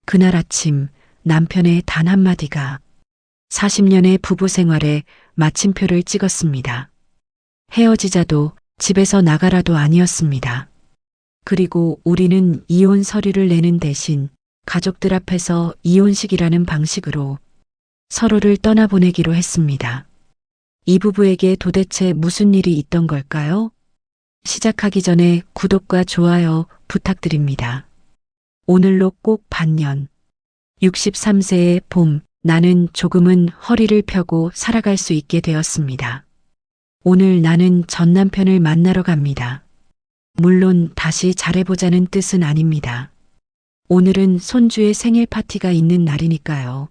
그날 아침 남편의 단 한마디가 40년의 부부 생활에 마침표를 찍었습니다. 헤어지자도 집에서 나가라도 아니었습니다. 그리고 우리는 이혼 서류를 내는 대신 가족들 앞에서 이혼식이라는 방식으로 서로를 떠나보내기로 했습니다. 이 부부에게 도대체 무슨 일이 있던 걸까요? 시작하기 전에 구독과 좋아요 부탁드립니다. 오늘로 꼭 반년. 63세의 봄, 나는 조금은 허리를 펴고 살아갈 수 있게 되었습니다. 오늘 나는 전 남편을 만나러 갑니다. 물론 다시 잘해보자는 뜻은 아닙니다. 오늘은 손주의 생일 파티가 있는 날이니까요.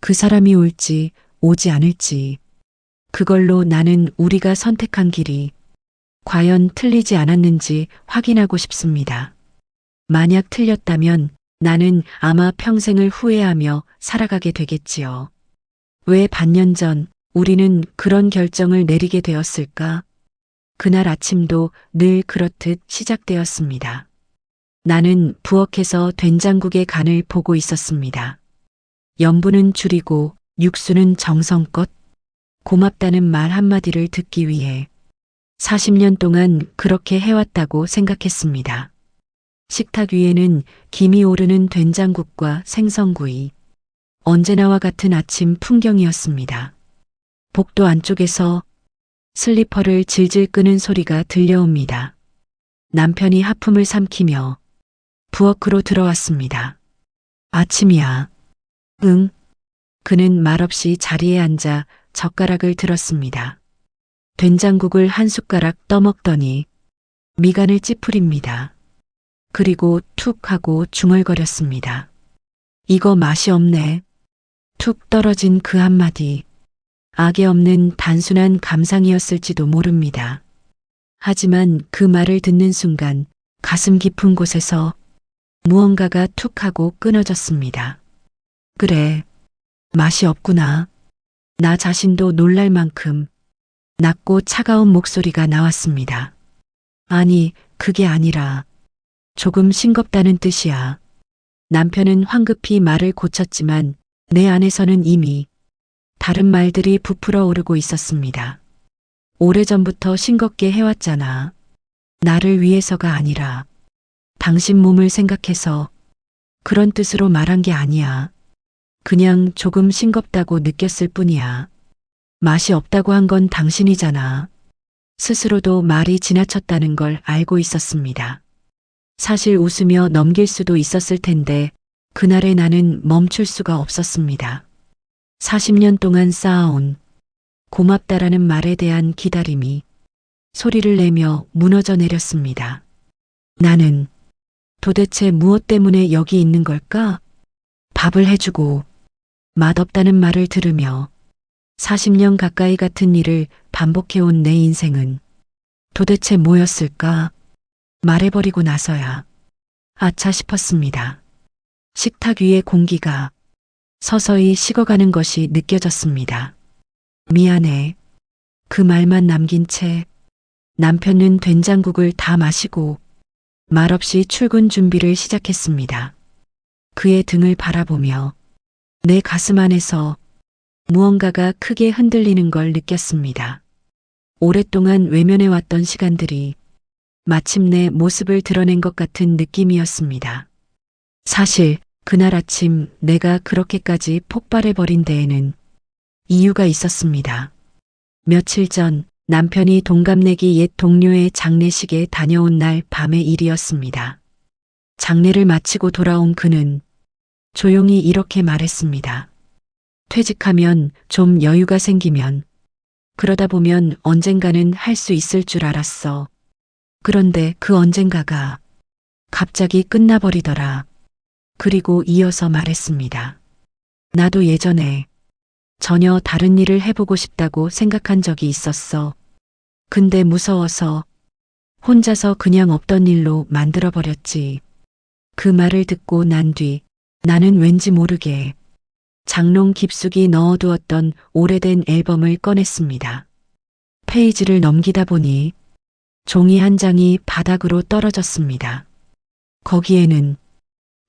그 사람이 올지 오지 않을지 그걸로 나는 우리가 선택한 길이 과연 틀리지 않았는지 확인하고 싶습니다. 만약 틀렸다면 나는 아마 평생을 후회하며 살아가게 되겠지요. 왜 반년 전 우리는 그런 결정을 내리게 되었을까? 그날 아침도 늘 그렇듯 시작되었습니다. 나는 부엌에서 된장국의 간을 보고 있었습니다. 염분은 줄이고 육수는 정성껏 고맙다는 말 한마디를 듣기 위해 40년 동안 그렇게 해왔다고 생각했습니다. 식탁 위에는 김이 오르는 된장국과 생선구이, 언제나와 같은 아침 풍경이었습니다. 복도 안쪽에서 슬리퍼를 질질 끄는 소리가 들려옵니다. 남편이 하품을 삼키며 부엌으로 들어왔습니다. 아침이야. 응. 그는 말없이 자리에 앉아 젓가락을 들었습니다. 된장국을 한 숟가락 떠먹더니 미간을 찌푸립니다. 그리고 툭 하고 중얼거렸습니다. 이거 맛이 없네. 툭 떨어진 그 한마디. 악에 없는 단순한 감상이었을지도 모릅니다. 하지만 그 말을 듣는 순간 가슴 깊은 곳에서 무언가가 툭 하고 끊어졌습니다. 그래, 맛이 없구나. 나 자신도 놀랄 만큼 낮고 차가운 목소리가 나왔습니다. 아니, 그게 아니라 조금 싱겁다는 뜻이야. 남편은 황급히 말을 고쳤지만 내 안에서는 이미 다른 말들이 부풀어 오르고 있었습니다. 오래전부터 싱겁게 해왔잖아. 나를 위해서가 아니라 당신 몸을 생각해서 그런 뜻으로 말한 게 아니야. 그냥 조금 싱겁다고 느꼈을 뿐이야. 맛이 없다고 한 건 당신이잖아. 스스로도 말이 지나쳤다는 걸 알고 있었습니다. 사실 웃으며 넘길 수도 있었을 텐데 그날의 나는 멈출 수가 없었습니다. 40년 동안 쌓아온 고맙다라는 말에 대한 기다림이 소리를 내며 무너져 내렸습니다. 나는 도대체 무엇 때문에 여기 있는 걸까? 밥을 해주고 맛없다는 말을 들으며 40년 가까이 같은 일을 반복해온 내 인생은 도대체 뭐였을까? 말해버리고 나서야 아차 싶었습니다. 식탁 위의 공기가 서서히 식어가는 것이 느껴졌습니다. 미안해. 그 말만 남긴 채 남편은 된장국을 다 마시고 말없이 출근 준비를 시작했습니다. 그의 등을 바라보며 내 가슴 안에서 무언가가 크게 흔들리는 걸 느꼈습니다. 오랫동안 외면해왔던 시간들이 마침내 모습을 드러낸 것 같은 느낌이었습니다. 사실 그날 아침 내가 그렇게까지 폭발해버린 데에는 이유가 있었습니다. 며칠 전 남편이 동갑내기 옛 동료의 장례식에 다녀온 날 밤의 일이었습니다. 장례를 마치고 돌아온 그는 조용히 이렇게 말했습니다. 퇴직하면 좀 여유가 생기면 그러다 보면 언젠가는 할 수 있을 줄 알았어. 그런데 그 언젠가가 갑자기 끝나버리더라. 그리고 이어서 말했습니다. 나도 예전에 전혀 다른 일을 해보고 싶다고 생각한 적이 있었어. 근데 무서워서 혼자서 그냥 없던 일로 만들어버렸지. 그 말을 듣고 난 뒤 나는 왠지 모르게 장롱 깊숙이 넣어두었던 오래된 앨범을 꺼냈습니다. 페이지를 넘기다 보니 종이 한 장이 바닥으로 떨어졌습니다. 거기에는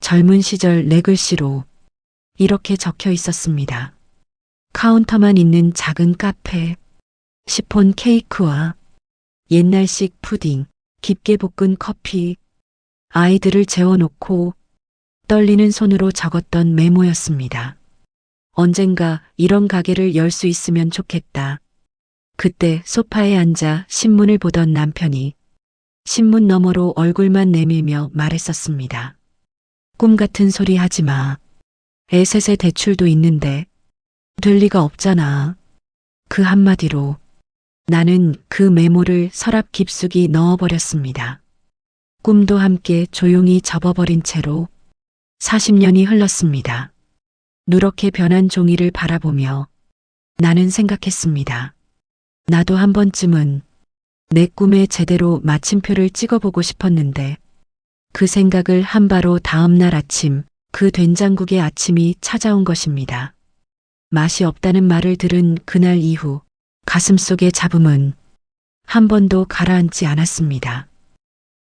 젊은 시절 내 글씨로 이렇게 적혀 있었습니다. 카운터만 있는 작은 카페, 시폰 케이크와 옛날식 푸딩, 깊게 볶은 커피, 아이들을 재워놓고 떨리는 손으로 적었던 메모였습니다. 언젠가 이런 가게를 열 수 있으면 좋겠다. 그때 소파에 앉아 신문을 보던 남편이 신문 너머로 얼굴만 내밀며 말했었습니다. 꿈 같은 소리 하지 마. 에셋의 대출도 있는데 될 리가 없잖아. 그 한마디로 나는 그 메모를 서랍 깊숙이 넣어버렸습니다. 꿈도 함께 조용히 접어버린 채로 40년이 흘렀습니다. 누렇게 변한 종이를 바라보며 나는 생각했습니다. 나도 한 번쯤은 내 꿈에 제대로 마침표를 찍어보고 싶었는데 그 생각을 한 바로 다음 날 아침 그 된장국의 아침이 찾아온 것입니다. 맛이 없다는 말을 들은 그날 이후 가슴속의 잡음은 한 번도 가라앉지 않았습니다.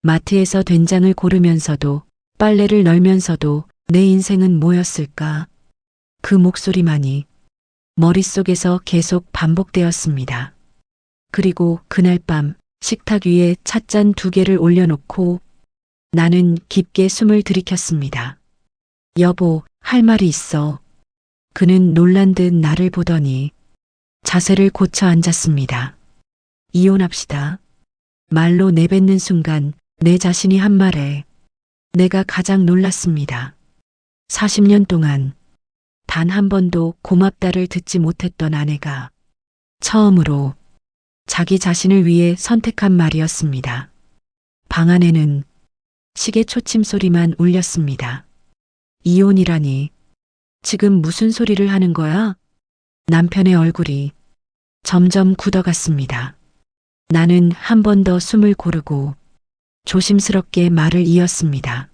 마트에서 된장을 고르면서도 빨래를 널면서도 내 인생은 뭐였을까? 그 목소리만이 머릿속에서 계속 반복되었습니다. 그리고 그날 밤 식탁 위에 찻잔 2개를 올려놓고 나는 깊게 숨을 들이켰습니다. 여보, 할 말이 있어. 그는 놀란 듯 나를 보더니 자세를 고쳐 앉았습니다. 이혼합시다. 말로 내뱉는 순간 내 자신이 한 말에 내가 가장 놀랐습니다. 40년 동안 단 한 번도 고맙다를 듣지 못했던 아내가 처음으로 자기 자신을 위해 선택한 말이었습니다. 방 안에는 시계 초침 소리만 울렸습니다. 이혼이라니 지금 무슨 소리를 하는 거야? 남편의 얼굴이 점점 굳어갔습니다. 나는 한 번 더 숨을 고르고 조심스럽게 말을 이었습니다.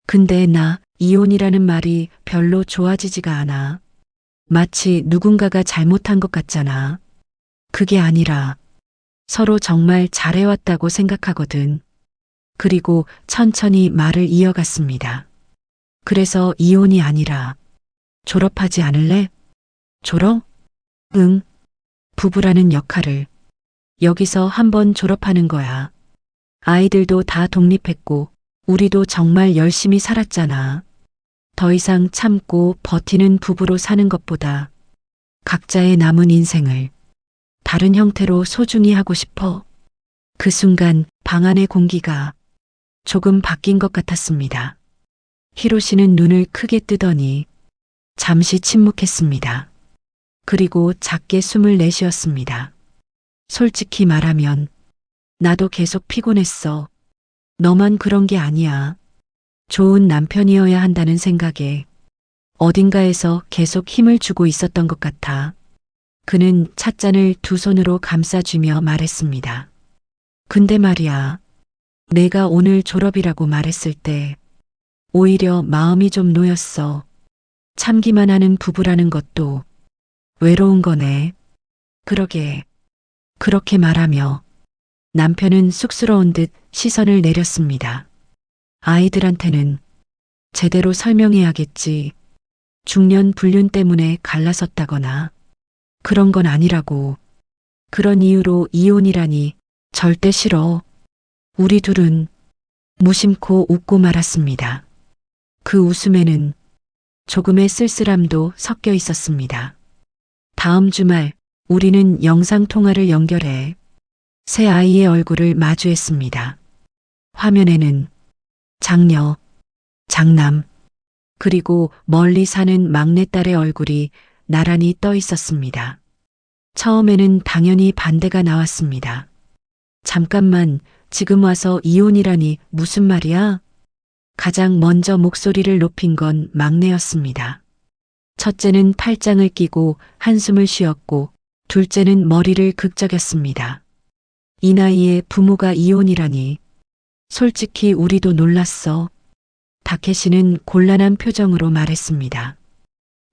근데 나 이혼이라는 말이 별로 좋아지지가 않아. 마치 누군가가 잘못한 것 같잖아. 그게 아니라 서로 정말 잘해왔다고 생각하거든. 그리고 천천히 말을 이어갔습니다. 그래서 이혼이 아니라 졸업하지 않을래? 졸업? 응. 부부라는 역할을 여기서 한번 졸업하는 거야. 아이들도 다 독립했고 우리도 정말 열심히 살았잖아. 더 이상 참고 버티는 부부로 사는 것보다 각자의 남은 인생을 다른 형태로 소중히 하고 싶어. 그 순간 방 안의 공기가 조금 바뀐 것 같았습니다. 히로시는 눈을 크게 뜨더니 잠시 침묵했습니다. 그리고 작게 숨을 내쉬었습니다. 솔직히 말하면 나도 계속 피곤했어. 너만 그런 게 아니야. 좋은 남편이어야 한다는 생각에 어딘가에서 계속 힘을 주고 있었던 것 같아. 그는 찻잔을 2손으로 감싸주며 말했습니다. 근데 말이야. 내가 오늘 졸업이라고 말했을 때 오히려 마음이 좀 놓였어. 참기만 하는 부부라는 것도 외로운 거네. 그러게. 그렇게 말하며 남편은 쑥스러운 듯 시선을 내렸습니다. 아이들한테는 제대로 설명해야겠지. 중년 불륜 때문에 갈라섰다거나 그런 건 아니라고. 그런 이유로 이혼이라니 절대 싫어. 우리 둘은 무심코 웃고 말았습니다. 그 웃음에는 조금의 쓸쓸함도 섞여 있었습니다. 다음 주말 우리는 영상통화를 연결해 새 아이의 얼굴을 마주했습니다. 화면에는 장녀, 장남, 그리고 멀리 사는 막내딸의 얼굴이 나란히 떠 있었습니다. 처음에는 당연히 반대가 나왔습니다. 잠깐만, 지금 와서 이혼이라니 무슨 말이야? 가장 먼저 목소리를 높인 건 막내였습니다. 첫째는 팔짱을 끼고 한숨을 쉬었고 둘째는 머리를 극적였습니다. 이 나이에 부모가 이혼이라니. 솔직히 우리도 놀랐어. 다케시는 곤란한 표정으로 말했습니다.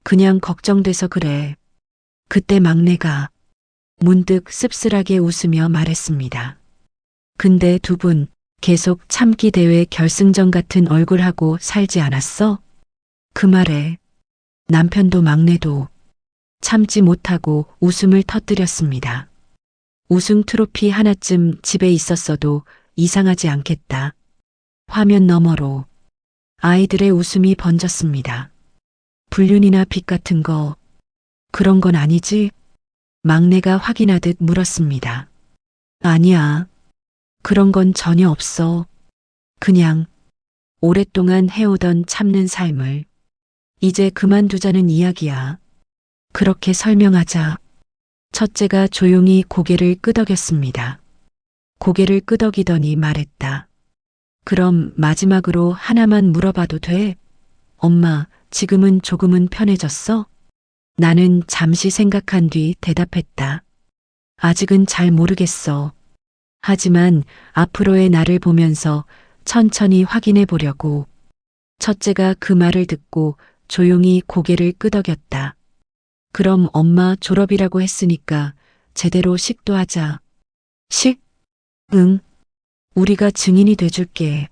그냥 걱정돼서 그래. 그때 막내가 문득 씁쓸하게 웃으며 말했습니다. 근데 두 분 계속 참기 대회 결승전 같은 얼굴하고 살지 않았어? 그 말에 남편도 막내도 참지 못하고 웃음을 터뜨렸습니다. 우승 트로피 하나쯤 집에 있었어도 이상하지 않겠다. 화면 너머로 아이들의 웃음이 번졌습니다. 불륜이나 빚 같은 거 그런 건 아니지? 막내가 확인하듯 물었습니다. 아니야. 그런 건 전혀 없어. 그냥 오랫동안 해오던 참는 삶을 이제 그만두자는 이야기야. 그렇게 설명하자 첫째가 조용히 고개를 끄덕였습니다. 고개를 끄덕이더니 말했다. 그럼 마지막으로 하나만 물어봐도 돼? 엄마, 지금은 조금은 편해졌어? 나는 잠시 생각한 뒤 대답했다. 아직은 잘 모르겠어. 하지만 앞으로의 나를 보면서 천천히 확인해 보려고. 첫째가 그 말을 듣고 조용히 고개를 끄덕였다. 그럼 엄마 졸업이라고 했으니까 제대로 식도하자. 식? 응. 우리가 증인이 돼줄게.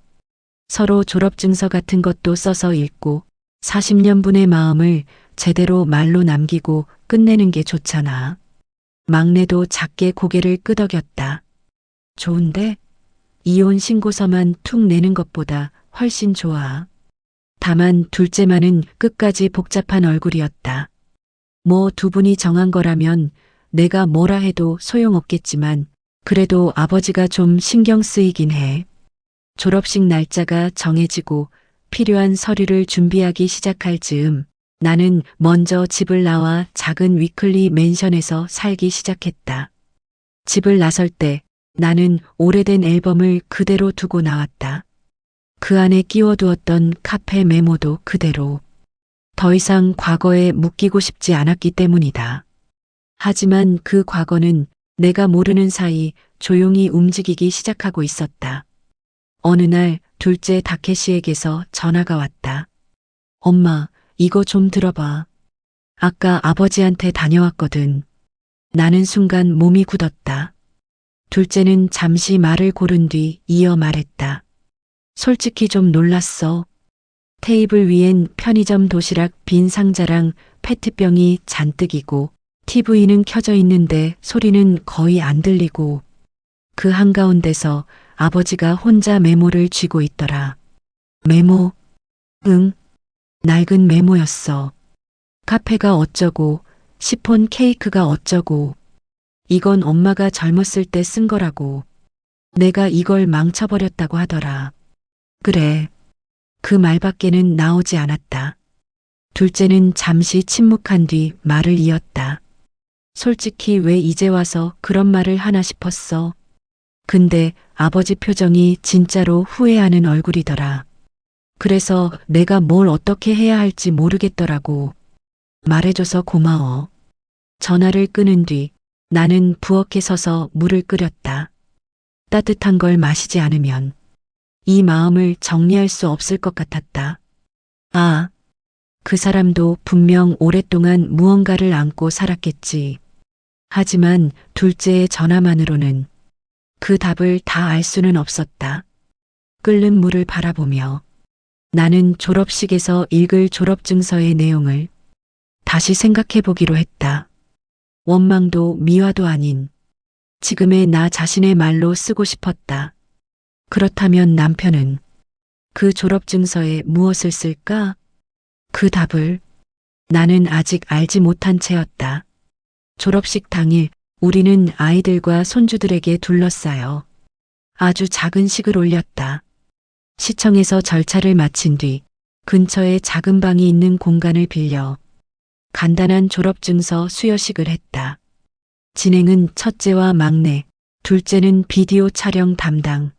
서로 졸업증서 같은 것도 써서 읽고 40년분의 마음을 제대로 말로 남기고 끝내는 게 좋잖아. 막내도 작게 고개를 끄덕였다. 좋은데? 이혼 신고서만 툭 내는 것보다 훨씬 좋아. 다만 둘째만은 끝까지 복잡한 얼굴이었다. 뭐 두 분이 정한 거라면 내가 뭐라 해도 소용없겠지만 그래도 아버지가 좀 신경 쓰이긴 해. 졸업식 날짜가 정해지고 필요한 서류를 준비하기 시작할 즈음 나는 먼저 집을 나와 작은 위클리 맨션에서 살기 시작했다. 집을 나설 때 나는 오래된 앨범을 그대로 두고 나왔다. 그 안에 끼워두었던 카페 메모도 그대로. 더 이상 과거에 묶이고 싶지 않았기 때문이다. 하지만 그 과거는 내가 모르는 사이 조용히 움직이기 시작하고 있었다. 어느 날 둘째 다케시에게서 전화가 왔다. 엄마, 이거 좀 들어봐. 아까 아버지한테 다녀왔거든. 나는 순간 몸이 굳었다. 둘째는 잠시 말을 고른 뒤 이어 말했다. 솔직히 좀 놀랐어. 테이블 위엔 편의점 도시락 빈 상자랑 페트병이 잔뜩이고 TV는 켜져 있는데 소리는 거의 안 들리고 그 한가운데서 아버지가 혼자 메모를 쥐고 있더라. 메모? 응. 낡은 메모였어. 카페가 어쩌고, 시폰 케이크가 어쩌고. 이건 엄마가 젊었을 때 쓴 거라고. 내가 이걸 망쳐버렸다고 하더라. 그래. 그 말밖에는 나오지 않았다. 둘째는 잠시 침묵한 뒤 말을 이었다. 솔직히 왜 이제 와서 그런 말을 하나 싶었어. 근데 아버지 표정이 진짜로 후회하는 얼굴이더라. 그래서 내가 뭘 어떻게 해야 할지 모르겠더라고. 말해줘서 고마워. 전화를 끊은 뒤 나는 부엌에 서서 물을 끓였다. 따뜻한 걸 마시지 않으면 이 마음을 정리할 수 없을 것 같았다. 아, 그 사람도 분명 오랫동안 무언가를 안고 살았겠지. 하지만 둘째의 전화만으로는 그 답을 다 알 수는 없었다. 끓는 물을 바라보며 나는 졸업식에서 읽을 졸업증서의 내용을 다시 생각해 보기로 했다. 원망도 미화도 아닌 지금의 나 자신의 말로 쓰고 싶었다. 그렇다면 남편은 그 졸업증서에 무엇을 쓸까? 그 답을 나는 아직 알지 못한 채였다. 졸업식 당일 우리는 아이들과 손주들에게 둘러싸여 아주 작은 식을 올렸다. 시청에서 절차를 마친 뒤 근처에 작은 방이 있는 공간을 빌려 간단한 졸업증서 수여식을 했다. 진행은 첫째와 막내, 둘째는 비디오 촬영 담당.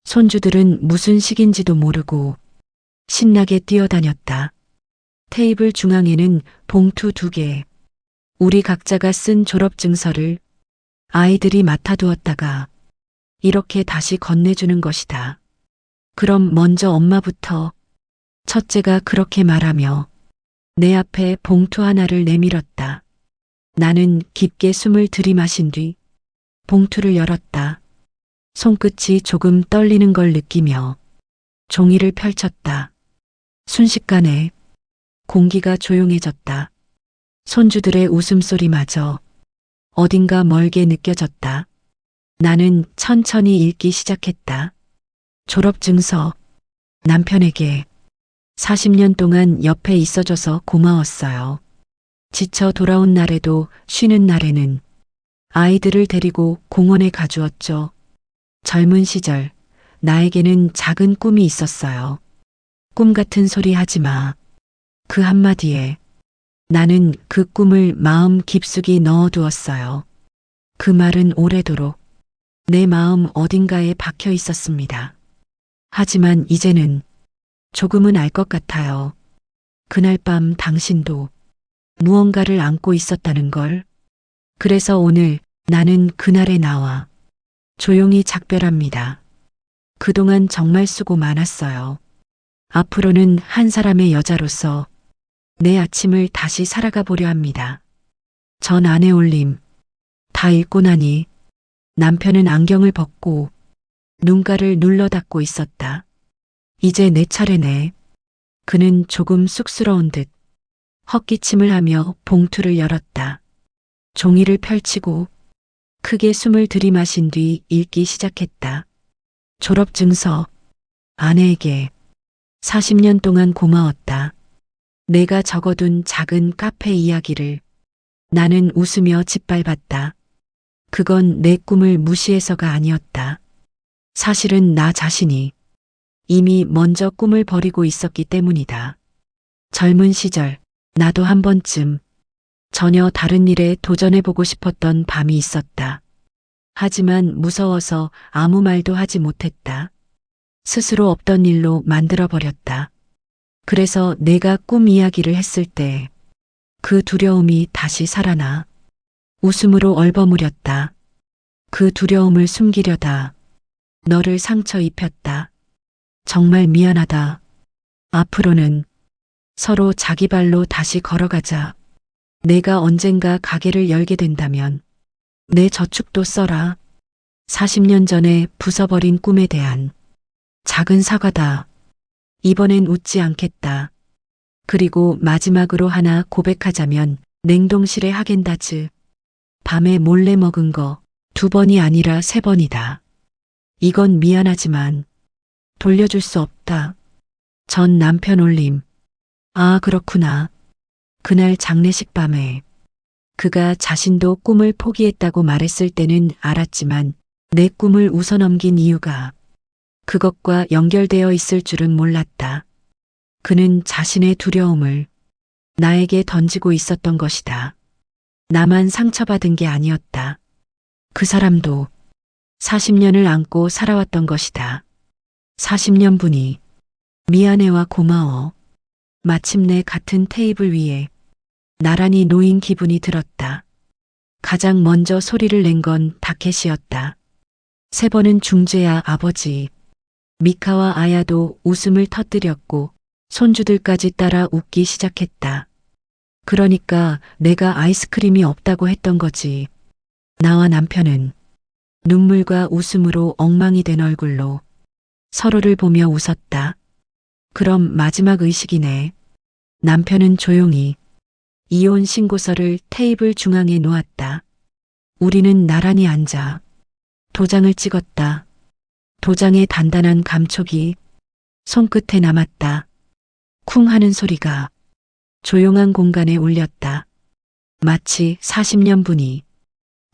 손주들은 무슨 식인지도 모르고 신나게 뛰어다녔다. 테이블 중앙에는 봉투 2개. 우리 각자가 쓴 졸업증서를 아이들이 맡아두었다가 이렇게 다시 건네주는 것이다. 그럼 먼저 엄마부터. 첫째가 그렇게 말하며 내 앞에 봉투 하나를 내밀었다. 나는 깊게 숨을 들이마신 뒤 봉투를 열었다. 손끝이 조금 떨리는 걸 느끼며 종이를 펼쳤다. 순식간에 공기가 조용해졌다. 손주들의 웃음소리마저 어딘가 멀게 느껴졌다. 나는 천천히 읽기 시작했다. 졸업증서. 남편에게 40년 동안 옆에 있어줘서 고마웠어요. 지쳐 돌아온 날에도 쉬는 날에는 아이들을 데리고 공원에 가주었죠. 젊은 시절 나에게는 작은 꿈이 있었어요. 꿈 같은 소리 하지 마. 그 한마디에 나는 그 꿈을 마음 깊숙이 넣어두었어요. 그 말은 오래도록 내 마음 어딘가에 박혀 있었습니다. 하지만 이제는 조금은 알 것 같아요. 그날 밤 당신도 무언가를 안고 있었다는 걸. 그래서 오늘 나는 그날에 나와 조용히 작별합니다. 그동안 정말 수고 많았어요. 앞으로는 한 사람의 여자로서 내 아침을 다시 살아가 보려 합니다. 전 안에 올림. 다 읽고 나니 남편은 안경을 벗고 눈가를 눌러 닫고 있었다. 이제 내 차례네. 그는 조금 쑥스러운 듯 헛기침을 하며 봉투를 열었다. 종이를 펼치고 크게 숨을 들이마신 뒤 읽기 시작했다. 졸업증서. 아내에게 40년 동안 고마웠다. 내가 적어둔 작은 카페 이야기를 나는 웃으며 짓밟았다. 그건 내 꿈을 무시해서가 아니었다. 사실은 나 자신이 이미 먼저 꿈을 버리고 있었기 때문이다. 젊은 시절 나도 한 번쯤 전혀 다른 일에 도전해보고 싶었던 밤이 있었다. 하지만 무서워서 아무 말도 하지 못했다. 스스로 없던 일로 만들어버렸다. 그래서 내가 꿈 이야기를 했을 때 그 두려움이 다시 살아나 웃음으로 얼버무렸다. 그 두려움을 숨기려다 너를 상처 입혔다. 정말 미안하다. 앞으로는 서로 자기 발로 다시 걸어가자. 내가 언젠가 가게를 열게 된다면 내 저축도 써라. 40년 전에 부숴버린 꿈에 대한 작은 사과다. 이번엔 웃지 않겠다. 그리고 마지막으로 하나 고백하자면 냉동실에 하겐다즈. 밤에 몰래 먹은 거 2번이 아니라 3번이다. 이건 미안하지만 돌려줄 수 없다. 전 남편 올림. 아, 그렇구나. 그날 장례식 밤에 그가 자신도 꿈을 포기했다고 말했을 때는 알았지만 내 꿈을 웃어넘긴 이유가 그것과 연결되어 있을 줄은 몰랐다. 그는 자신의 두려움을 나에게 던지고 있었던 것이다. 나만 상처받은 게 아니었다. 그 사람도 40년을 안고 살아왔던 것이다. 40년분이 미안해와 고마워. 마침내 같은 테이블 위에 나란히 놓인 기분이 들었다. 가장 먼저 소리를 낸 건 다켓이었다. 3번은 중재야 아버지. 미카와 아야도 웃음을 터뜨렸고 손주들까지 따라 웃기 시작했다. 그러니까 내가 아이스크림이 없다고 했던 거지. 나와 남편은 눈물과 웃음으로 엉망이 된 얼굴로 서로를 보며 웃었다. 그럼 마지막 의식이네. 남편은 조용히 이혼 신고서를 테이블 중앙에 놓았다. 우리는 나란히 앉아 도장을 찍었다. 도장의 단단한 감촉이 손끝에 남았다. 쿵 하는 소리가 조용한 공간에 울렸다. 마치 40년분이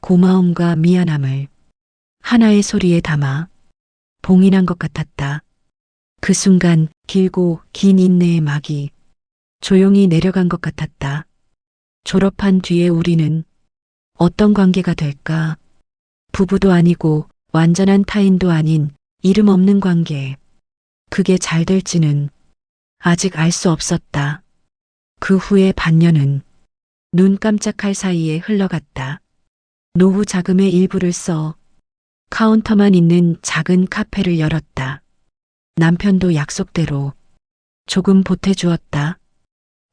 고마움과 미안함을 하나의 소리에 담아 봉인한 것 같았다. 그 순간 길고 긴 인내의 막이 조용히 내려간 것 같았다. 졸업한 뒤에 우리는 어떤 관계가 될까? 부부도 아니고 완전한 타인도 아닌 이름 없는 관계. 그게 잘 될지는 아직 알 수 없었다. 그 후에 반년은 눈 깜짝할 사이에 흘러갔다. 노후 자금의 일부를 써 카운터만 있는 작은 카페를 열었다. 남편도 약속대로 조금 보태주었다.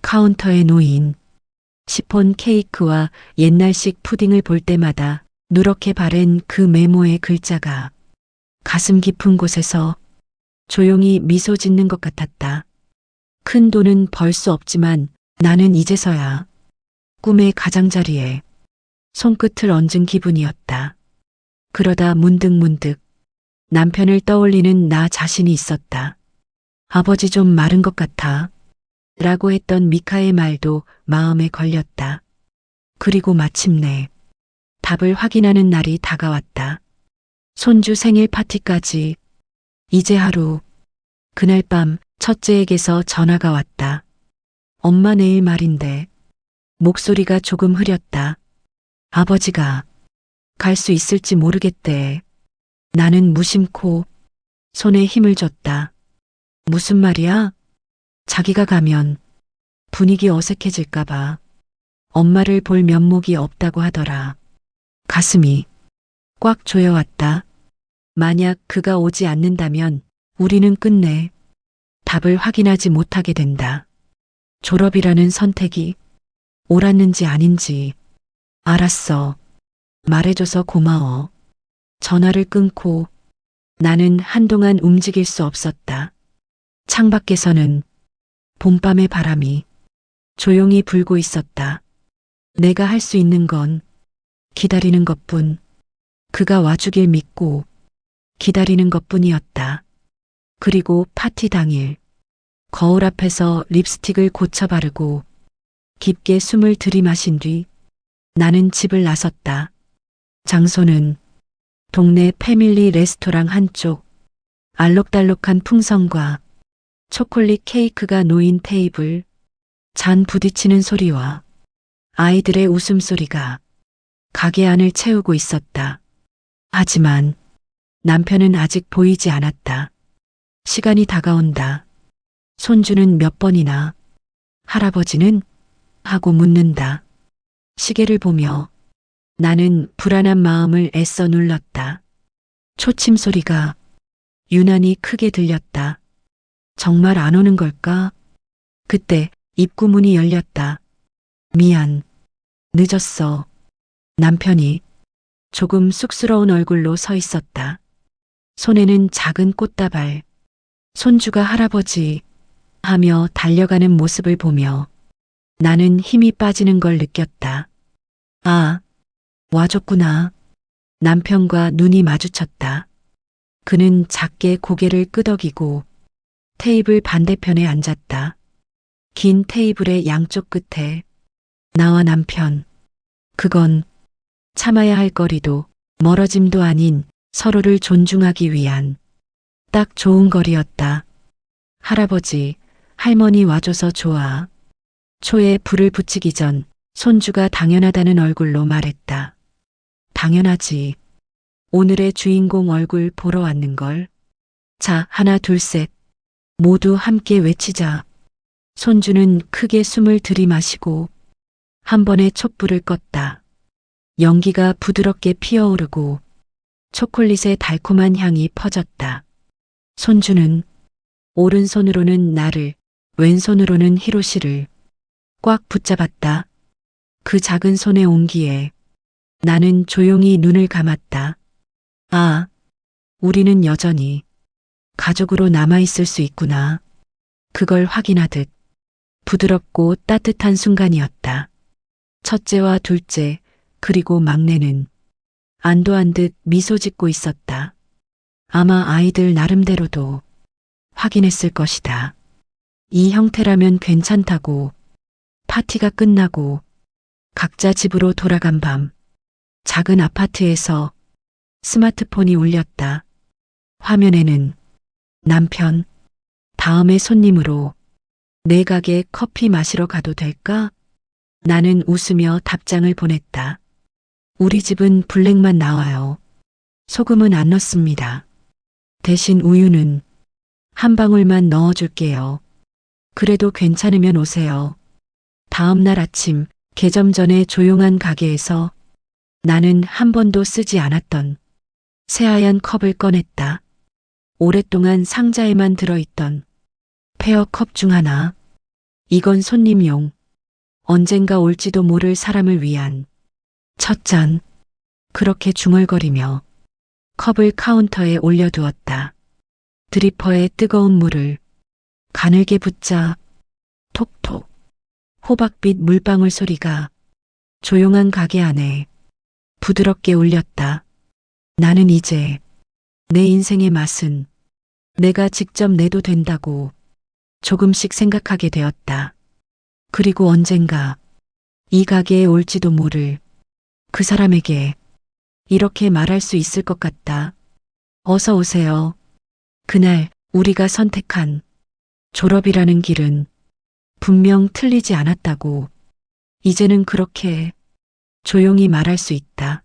카운터에 놓인 시폰 케이크와 옛날식 푸딩을 볼 때마다 누렇게 바랜 그 메모의 글자가 가슴 깊은 곳에서 조용히 미소 짓는 것 같았다. 큰 돈은 벌 수 없지만 나는 이제서야 꿈의 가장자리에 손끝을 얹은 기분이었다. 그러다 문득 남편을 떠올리는 나 자신이 있었다. 아버지 좀 마른 것 같아. 라고 했던 미카의 말도 마음에 걸렸다. 그리고 마침내 답을 확인하는 날이 다가왔다. 손주 생일 파티까지 이제 하루. 그날 밤 첫째에게서 전화가 왔다. 엄마 내일 말인데. 목소리가 조금 흐렸다. 아버지가 갈 수 있을지 모르겠대. 나는 무심코 손에 힘을 줬다. 무슨 말이야? 자기가 가면 분위기 어색해질까봐 엄마를 볼 면목이 없다고 하더라. 가슴이 꽉 조여왔다. 만약 그가 오지 않는다면 우리는 끝내 답을 확인하지 못하게 된다. 졸업이라는 선택이 옳았는지 아닌지. 알았어. 말해줘서 고마워. 전화를 끊고 나는 한동안 움직일 수 없었다. 창밖에서는 봄밤의 바람이 조용히 불고 있었다. 내가 할 수 있는 건 기다리는 것뿐. 그가 와주길 믿고 기다리는 것뿐이었다. 그리고 파티 당일 거울 앞에서 립스틱을 고쳐 바르고 깊게 숨을 들이마신 뒤 나는 집을 나섰다. 장소는 동네 패밀리 레스토랑 한쪽. 알록달록한 풍선과 초콜릿 케이크가 놓인 테이블, 잔 부딪히는 소리와 아이들의 웃음소리가 가게 안을 채우고 있었다. 하지만 남편은 아직 보이지 않았다. 시간이 다가온다. 손주는 몇 번이나, 할아버지는? 하고 묻는다. 시계를 보며 나는 불안한 마음을 애써 눌렀다. 초침 소리가 유난히 크게 들렸다. 정말 안 오는 걸까? 그때 입구문이 열렸다. 미안. 늦었어. 남편이 조금 쑥스러운 얼굴로 서 있었다. 손에는 작은 꽃다발. 손주가 할아버지 하며 달려가는 모습을 보며 나는 힘이 빠지는 걸 느꼈다. 아, 와줬구나. 남편과 눈이 마주쳤다. 그는 작게 고개를 끄덕이고 테이블 반대편에 앉았다. 긴 테이블의 양쪽 끝에 나와 남편. 그건 참아야 할 거리도 멀어짐도 아닌 서로를 존중하기 위한 딱 좋은 거리였다. 할아버지, 할머니 와줘서 좋아. 초에 불을 붙이기 전 손주가 당연하다는 얼굴로 말했다. 당연하지. 오늘의 주인공 얼굴 보러 왔는걸. 자, 하나, 둘, 셋. 모두 함께 외치자. 손주는 크게 숨을 들이마시고 한 번에 촛불을 껐다. 연기가 부드럽게 피어오르고 초콜릿의 달콤한 향이 퍼졌다. 손주는 오른손으로는 나를, 왼손으로는 히로시를 꽉 붙잡았다. 그 작은 손의 온기에 나는 조용히 눈을 감았다. 아, 우리는 여전히 가족으로 남아있을 수 있구나. 그걸 확인하듯 부드럽고 따뜻한 순간이었다. 첫째와 둘째, 그리고 막내는 안도한 듯 미소 짓고 있었다. 아마 아이들 나름대로도 확인했을 것이다. 이 형태라면 괜찮다고. 파티가 끝나고 각자 집으로 돌아간 밤, 작은 아파트에서 스마트폰이 울렸다. 화면에는 남편, 다음에 손님으로 내 가게 커피 마시러 가도 될까? 나는 웃으며 답장을 보냈다. 우리 집은 블랙만 나와요. 소금은 안 넣습니다. 대신 우유는 한 방울만 넣어줄게요. 그래도 괜찮으면 오세요. 다음 날 아침 개점 전에 조용한 가게에서 나는 한 번도 쓰지 않았던 새하얀 컵을 꺼냈다. 오랫동안 상자에만 들어있던 페어 컵 중 하나. 이건 손님용. 언젠가 올지도 모를 사람을 위한 첫 잔. 그렇게 중얼거리며 컵을 카운터에 올려두었다. 드리퍼에 뜨거운 물을 가늘게 붓자 톡톡 호박빛 물방울 소리가 조용한 가게 안에 부드럽게 울렸다. 나는 이제 내 인생의 맛은 내가 직접 내도 된다고 조금씩 생각하게 되었다. 그리고 언젠가 이 가게에 올지도 모를 그 사람에게 이렇게 말할 수 있을 것 같다. 어서 오세요. 그날 우리가 선택한 졸업이라는 길은 분명 틀리지 않았다고 이제는 그렇게 조용히 말할 수 있다.